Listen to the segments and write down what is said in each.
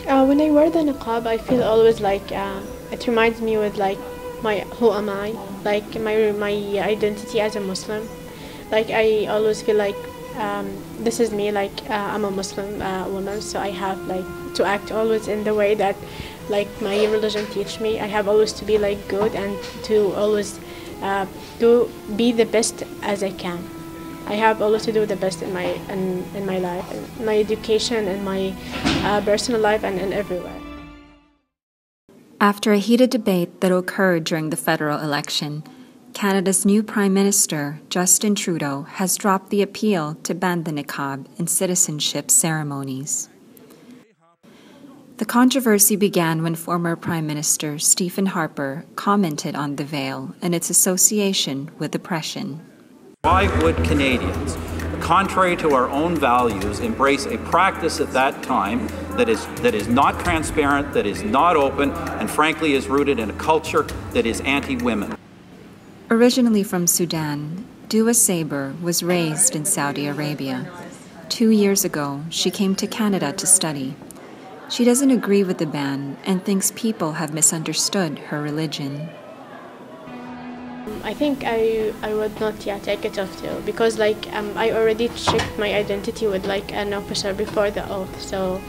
When I wear the niqab, I feel always like it reminds me with like my who am I, like my identity as a Muslim. Like I always feel like this is me. Like I'm a Muslim woman, so I have like to act always in the way that like my religion teach me. I have always to be like good and to always to be the best as I can. I have always to do the best in my life, in my education, in my personal life, and in everywhere. After a heated debate that occurred during the federal election, Canada's new Prime Minister, Justin Trudeau, has dropped the appeal to ban the niqab in citizenship ceremonies. The controversy began when former Prime Minister Stephen Harper commented on the veil and its association with oppression. Why would Canadians, contrary to our own values, embrace a practice at that time that is not transparent, that is not open, and frankly is rooted in a culture that is anti-women? Originally from Sudan, Dua Saber was raised in Saudi Arabia. 2 years ago, she came to Canada to study. She doesn't agree with the ban and thinks people have misunderstood her religion. I think I would not take it off too, because like I already checked my identity with like an officer before the oath, so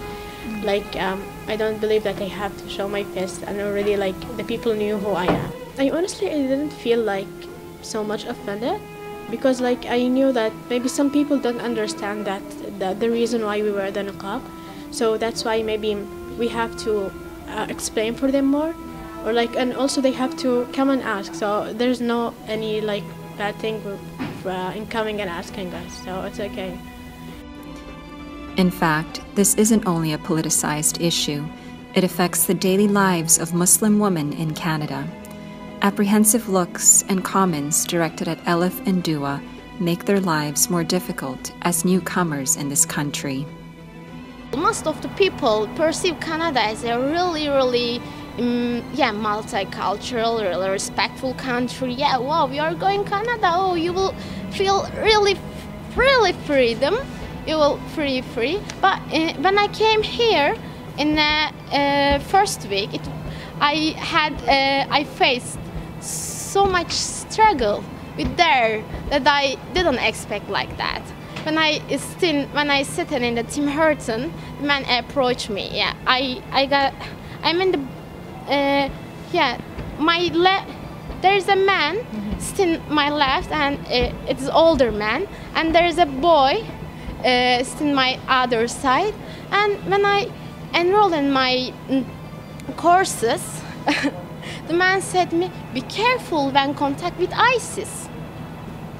like I don't believe that I have to show my face, and already like the people knew who I am. I didn't feel like so much offended, because like I knew that maybe some people don't understand that the reason why we wear the niqab, so that's why maybe we have to explain for them more. Or like, and also they have to come and ask. So there's no any like bad thing in coming and asking us. So it's okay. In fact, this isn't only a politicized issue. It affects the daily lives of Muslim women in Canada. Apprehensive looks and comments directed at Elif and Dua make their lives more difficult as newcomers in this country. Most of the people perceive Canada as a really multicultural, really respectful country. Yeah, wow, we are going Canada. Oh, you will feel really freedom. You will free. But when I came here in the first week, I faced so much struggle with there that I didn't expect like that. When I sit in the Tim Horton, the man approached me. Yeah, I'm in the there's a man sitting my left, and it's an older man, and there's a boy sitting my other side. And when I enrolled in my courses, the man said to me, "Be careful when contact with ISIS."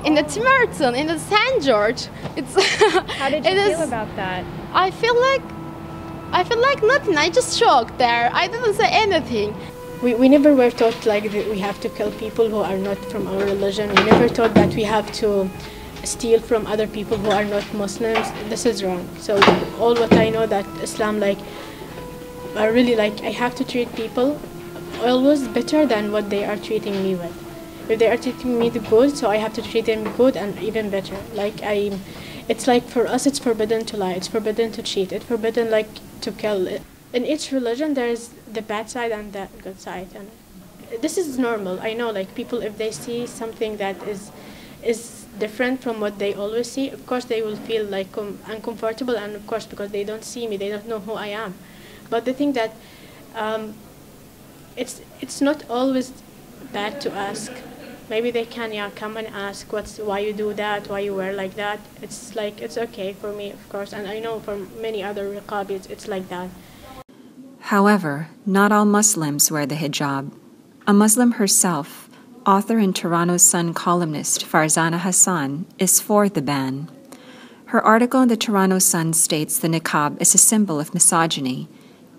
In the Tim Horton, in the St. George, it's. How did you feel about that? I feel like nothing. I just shocked there. I didn't say anything. We never were taught like that we have to kill people who are not from our religion. We never taught that we have to steal from other people who are not Muslims. This is wrong. So all what I know that Islam like, I really like I have to treat people always better than what they are treating me with. If they are treating me good, so I have to treat them good and even better. It's like for us, it's forbidden to lie. It's forbidden to cheat. It's forbidden like to kill. In each religion, there is the bad side and the good side, and this is normal. I know, like people, if they see something that is different from what they always see, of course they will feel like uncomfortable, and of course because they don't see me, they don't know who I am. But the thing that it's not always bad to ask. Maybe they can come and ask why you do that, why you wear like that. It's like it's okay for me, of course, and I know for many other riqabis it's like that. However, not all Muslims wear the hijab. A Muslim herself, author and Toronto Sun columnist Farzana Hassan, is for the ban. Her article in the Toronto Sun states the niqab is a symbol of misogyny.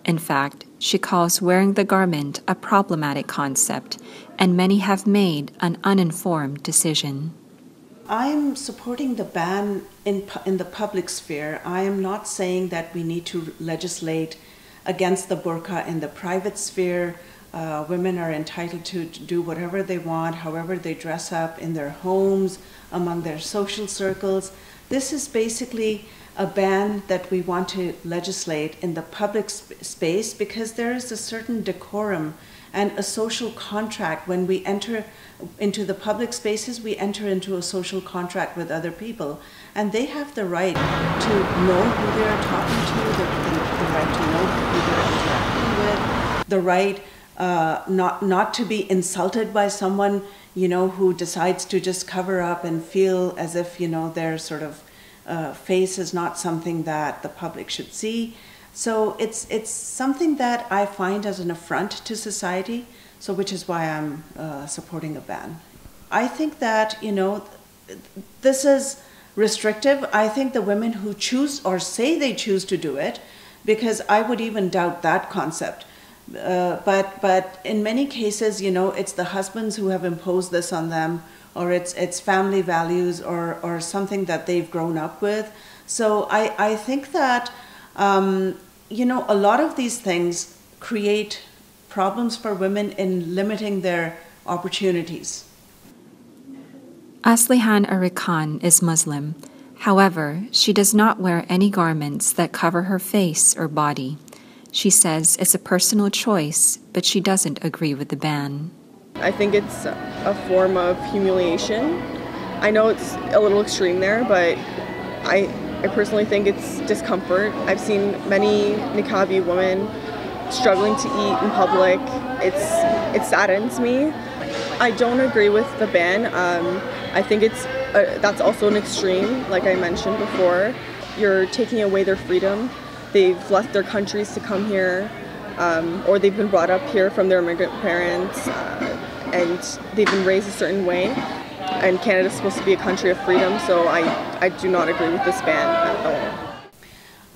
In fact, she calls wearing the garment a problematic concept, and many have made an uninformed decision. I'm supporting the ban in the public sphere. I am not saying that we need to legislate against the burqa in the private sphere. Women are entitled to do whatever they want, however they dress up in their homes, among their social circles. This is basically a ban that we want to legislate in the public space, because there is a certain decorum and a social contract. When we enter into the public spaces, we enter into a social contract with other people, and they have the right to know who they are talking to, the right to know who they're interacting with, the right not to be insulted by someone, who decides to just cover up and feel as if, their sort of face is not something that the public should see. So it's something that I find as an affront to society, so which is why I'm supporting a ban. I think that, this is restrictive. I think the women who choose or say they choose to do it, because I would even doubt that concept. But in many cases, it's the husbands who have imposed this on them, or it's family values or something that they've grown up with. So I think that, a lot of these things create problems for women in limiting their opportunities. Aslihan Arikan is Muslim. However, she does not wear any garments that cover her face or body. She says it's a personal choice, but she doesn't agree with the ban. I think it's a form of humiliation. I know it's a little extreme there, but I personally think it's discomfort. I've seen many niqabi women struggling to eat in public. It saddens me. I don't agree with the ban. I think that's also an extreme, like I mentioned before. You're taking away their freedom. They've left their countries to come here, or they've been brought up here from their immigrant parents, and they've been raised a certain way. And Canada's supposed to be a country of freedom, so I do not agree with this ban at all.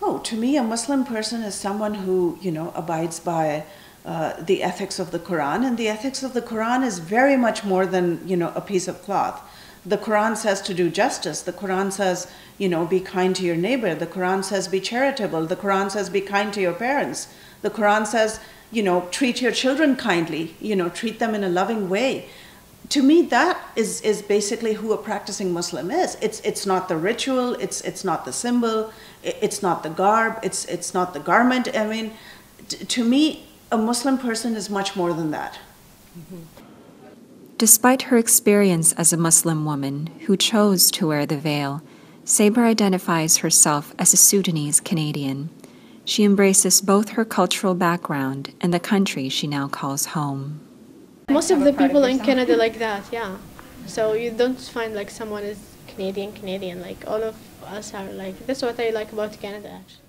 Oh, to me, a Muslim person is someone who, abides by the ethics of the Quran, and the ethics of the Quran is very much more than, a piece of cloth. The Quran says to do justice. The Quran says, be kind to your neighbor. The Quran says be charitable. The Quran says be kind to your parents. The Quran says, treat your children kindly, treat them in a loving way. To me, that is basically who a practicing Muslim is. It's not the ritual, it's not the symbol, it's not the garb, it's not the garment. I mean, to me, a Muslim person is much more than that. Mm-hmm. Despite her experience as a Muslim woman who chose to wear the veil, Saber identifies herself as a Sudanese Canadian. She embraces both her cultural background and the country she now calls home. Most of the people in Canada like that, yeah. So you don't find like someone is Canadian, like all of us are like, that's what I like about Canada actually.